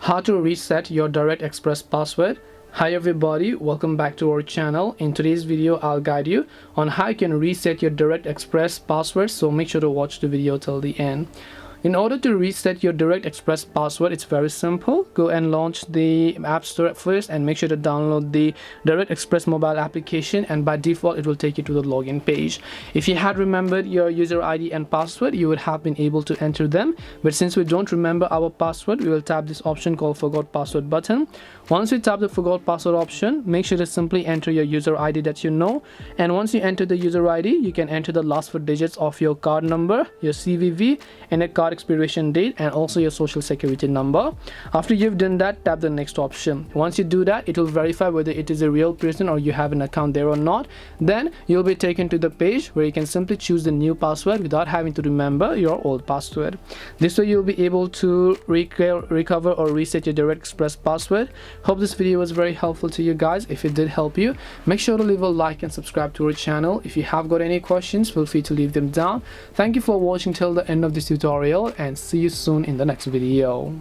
how to reset your Direct Express password. Hi everybody, welcome back to our channel. In today's video I'll guide you on how you can reset your Direct Express password, so make sure to watch the video till the end. In order to reset your Direct Express password, it's very simple. Go and launch the App Store first and make sure to download the Direct Express mobile application, and by default it will take you to the login page. If you had remembered your user ID and password, you would have been able to enter them, but since we don't remember our password, we will tap this option called Forgot Password button. Once you tap the Forgot Password option, make sure to simply enter your user ID that you know, and once you enter the user ID, you can enter the last 4 digits of your card number, your CVV, and a card expiration date, and also your social security number. After you've done that, tap the next option. Once you do that, it will verify whether it is a real person or you have an account there or not. Then you'll be taken to the page where you can simply choose the new password without having to remember your old password. This way you'll be able to recover or reset your Direct Express password. Hope this video was very helpful to you guys. If it did help you, make sure to leave a like and subscribe to our channel. If you have got any questions, feel free to leave them down. Thank you for watching till the end of this tutorial, and see you soon in the next video.